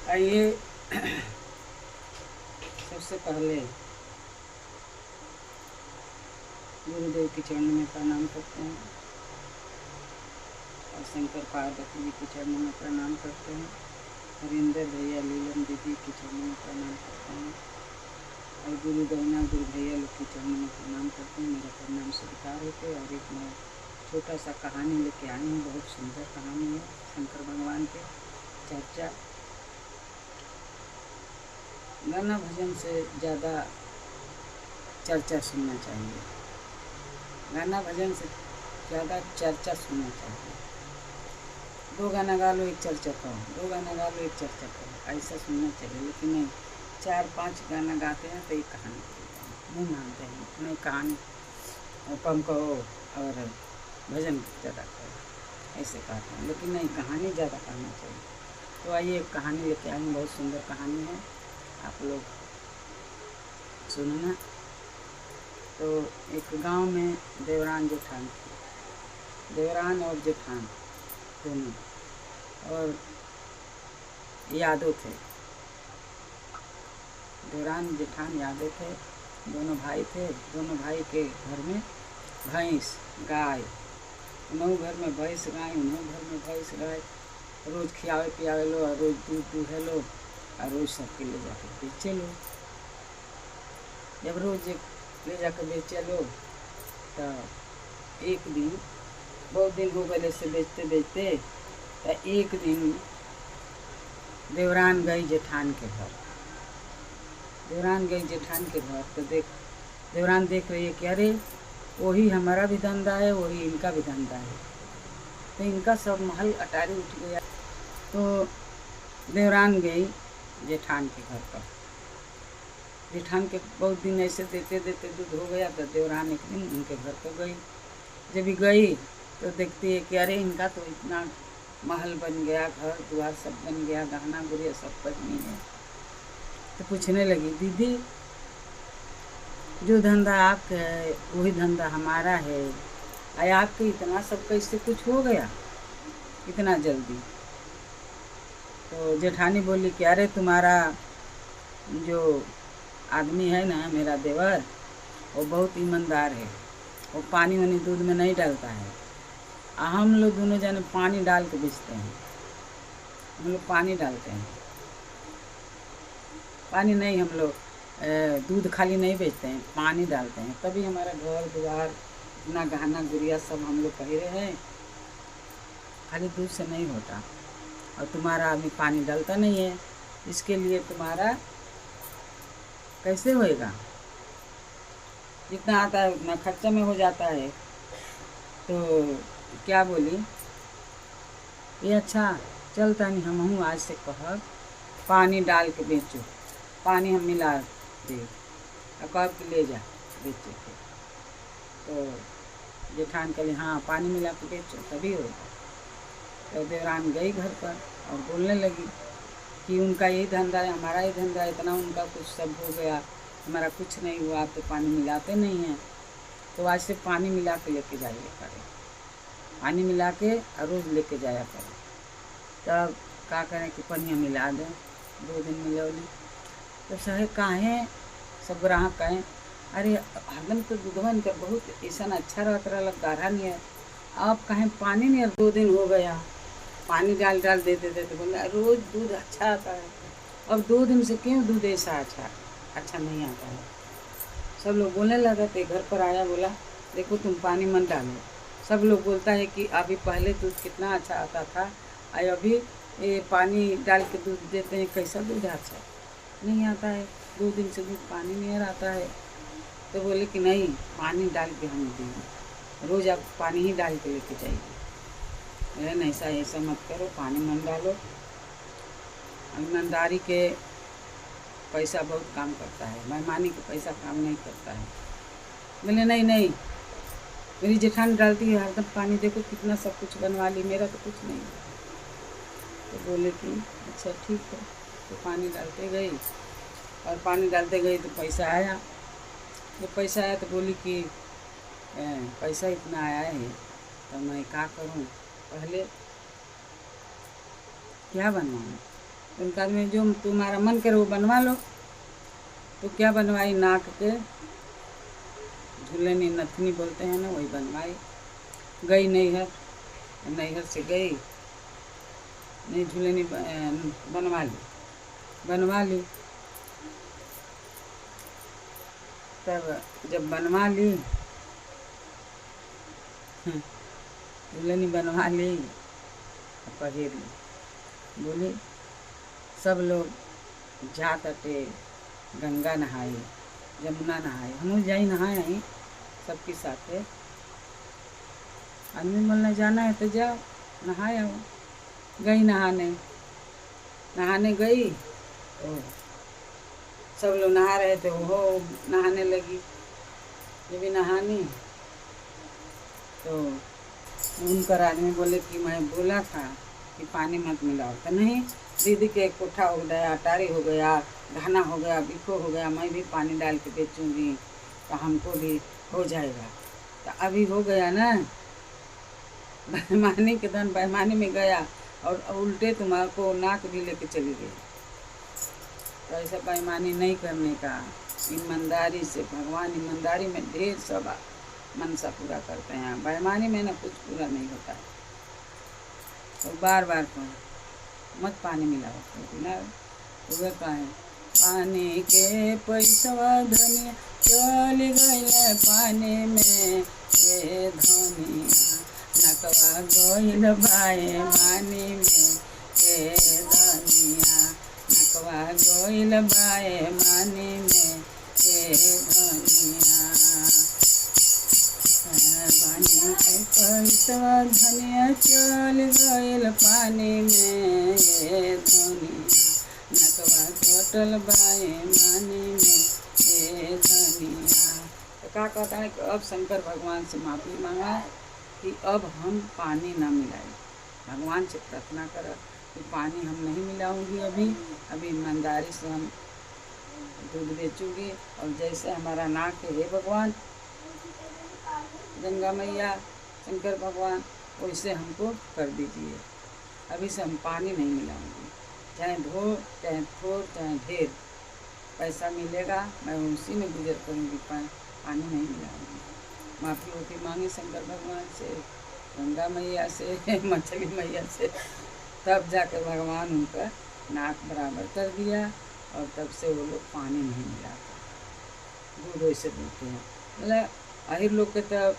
आइए सबसे पहले गुरुदेव के चरणों में प्रणाम करते हैं और शंकर पार्वती जी के चरणों में प्रणाम करते हैं। हरिंदर भैया लीलम दीदी के चरणों में प्रणाम करते हैं और गुरु गैना गुरु भैया लोग के चरणों में प्रणाम करते हैं। मेरा प्रणाम स्वीकार होते। और एक मैं छोटा सा कहानी लेके आई हूँ। बहुत सुंदर कहानी है शंकर भगवान के चर्चा। गाना भजन से ज़्यादा चर्चा सुनना चाहिए। गाना भजन से ज़्यादा चर्चा सुनना चाहिए। 2 गाना गा लो, 1 चर्चा करो, 2 गाना गा लो, 1 चर्चा करो, ऐसा सुनना चाहिए। लेकिन नहीं, 4-5 गाना गाते हैं तो एक कहानी नहीं मानते हैं। नहीं, कहानी कम कहो और भजन ज़्यादा करो, ऐसे कहते हैं। लेकिन नहीं, कहानी ज़्यादा कहना चाहिए। तो आइए एक कहानी लेके आई हूँ। बहुत सुंदर कहानी है, आप लोग सुनना। तो एक गांव में देवरान जेठान थे। देवरान और जेठान दोनों, और यादव थे। देवरान जेठान यादव थे, दोनों भाई थे। दोनों भाई के घर में भैंस गाय, उन्हों घर में भैंस गाय, उन्हों घर में भैंस गाय। रोज़ खियावे पियावे लो और रोज़ दूध दूहे लो और रोज़ सबके ले जाकर बेचे लो। जब रोज़ ले जाकर बेचे लो तो एक दिन, बहुत दिन हो गए से बेचते बेचते, तो एक दिन देवरान गई जेठान के घर। देवरान गई जेठान के घर तो देवरान देख रही है कि अरे वही हमारा भी धंधा है, वही इनका भी धंधा है। तो इनका सब महल अटारी उठ गया। तो देवरान गई जेठान के घर पर। जेठान के बहुत दिन ऐसे देते देते दूध हो गया। तो देवरान एक दिन उनके घर पर गई। जब भी गई तो देखती है कि अरे इनका तो इतना महल बन गया, घर द्वार सब बन गया, गहना गुड़िया सब बनी है। तो पूछने लगी, दीदी जो धंधा आपका है वही धंधा हमारा है, आया आपके इतना सब कैसे कुछ हो गया इतना जल्दी? तो जेठानी बोली कि अरे तुम्हारा जो आदमी है ना, मेरा देवर, वो बहुत ईमानदार है। वो पानी वानी दूध में नहीं डालता है। हम लोग दोनों जने पानी डाल के बेचते हैं। हम लोग पानी डालते हैं, पानी नहीं, हम लोग दूध खाली नहीं बेचते हैं, पानी डालते हैं। तभी हमारा घर द्वार इतना गहना गुड़िया सब हम लोग पहिरे हैं। खाली दूध से नहीं होता। और तुम्हारा आदमी पानी डालता नहीं है, इसके लिए तुम्हारा कैसे होएगा? जितना आता है उतना खर्चा में हो जाता है। तो क्या बोली, ये अच्छा चलता नहीं, हम हूँ आज से कह पानी डाल के बेचो, पानी हम मिला दे और कह के ले जा बेचे के। तो जेठान कहले हाँ पानी मिला के बेचो तभी होगा। तो देवरान गई घर पर और बोलने लगी कि उनका यही धंधा है, हमारा ही धंधा है, इतना उनका कुछ सब हो गया, हमारा कुछ नहीं हुआ, तो पानी मिलाते नहीं हैं। तो आज से पानी मिला के लेके जाइए करें, पानी मिला के और रोज़ लेके जाया करें। तब क्या करें कि पनिया मिला दें, 2 दिन मिलौली। तो सहे काहें सब ग्राहक कहें, अरे हरदम तो दूधवन का बहुत ऐसा अच्छा रहता गाढ़ा नहीं है, आप कहें पानी नहीं, 2 दिन हो गया पानी डाल डाल देते थे। तो बोला रोज़ दूध अच्छा आता है, अब 2 दिन से क्यों दूध ऐसा अच्छा नहीं आता है? सब लोग बोलने लगे थे। घर पर आया, बोला देखो तुम पानी मत डालो। सब लोग बोलता है कि अभी पहले दूध कितना अच्छा आता था, और अभी ये पानी डाल के दूध देते हैं, कैसा दूध अच्छा नहीं आता है, 2 दिन से दूध पानी नहीं आता है। तो बोले कि नहीं, पानी डाल के हम देंगे, रोज़ आप पानी ही डाल के लेके जाइए। नहीं ऐसा मत करो, पानी मत डालो। ईमानदारी के पैसा बहुत काम करता है, बेईमानी के पैसा काम नहीं करता है। बोले नहीं नहीं, मेरी जेठानी डालती है हरदम पानी, देखो कितना सब कुछ बनवा ली, मेरा तो कुछ नहीं। तो बोले कि अच्छा ठीक है। तो पानी डालते गई और पानी डालते गई तो पैसा आया। जब पैसा आया तो बोली कि पैसा इतना आया है तो मैं क्या करूं, पहले क्या बनवाऊँ? उनका में जो तुम्हारा मन करे वो बनवा लो। तो क्या बनवाई, नाक के झूलनी नथनी बोलते हैं ना, वही बनवाई। गई नैहर, नैहर से गई, नहीं झूलनी बनवा ली। तब जब बनवा ली, झूलनी बनवा ली, पहिर ली। बोली सब लोग जा तटे गंगा नहाई, यमुना नहाई, हम जाई नहाए आई सबके साथ। आदमी बोलना जाना है तो जाओ नहाए आओ। गई नहाने गई तो सब लोग नहा रहे थे, वो नहाने लगी। जब भी नहानी तो उनकर आदमी बोले कि मैं बोला था कि पानी मत मिलाओ। तो नहीं, दीदी के कोठा हो गया, अटारी हो गया, घाना हो गया, बिको हो गया, मैं भी पानी डाल के बेचूंगी तो हमको भी हो जाएगा। तो अभी हो गया ना, बेईमानी के धन बेईमानी में गया और उल्टे तुम्हारे नाक भी लेके चली गई। तो ऐसा बेईमानी नहीं करने का, ईमानदारी से। भगवान ईमानदारी में ढेर सब मनसा पूरा करते हैं, बेईमानी में ना कुछ पूरा नहीं होता है। तो बार बार कहो मत पानी मिलाओ, बिना वह कहें पानी के पैसवा धनिया चल गई पानी में, ए धनिया नकवा गइल बाए मानी में, ए धनिया नकवा गइल बाए मानी में, ए धनिया। पानी के पैसवा धनिया चल गइल पानी में, ए धनिया नकवा कटल बाए मानी में, ए धनिया। तो क्या कहता है कि अब शंकर भगवान से माफ़ी मांगा कि अब हम पानी ना मिलाएं। भगवान से प्रार्थना करा कि पानी हम नहीं मिलाऊंगी, अभी ईमानदारी से हम दूध बेचूंगी, और जैसे हमारा नाक है, हे भगवान गंगा मैया शंकर भगवान, वैसे हमको कर दीजिए। अभी से हम पानी नहीं मिलाऊंगी, चाहे चाहे थोड़ चाहे ढेर पैसा मिलेगा, मैं उसी में गुजर करूँगी, पानी नहीं मिलाऊंगी। माफ़ी वफ़ी मांगी शंकर भगवान से, गंगा मैया से, मछली मैया से। तब जाकर भगवान उनका नाक बराबर कर दिया, और तब से वो लोग पानी नहीं मिलाते, दूध वैसे पीते हैं। मतलब अहिर लोग के तब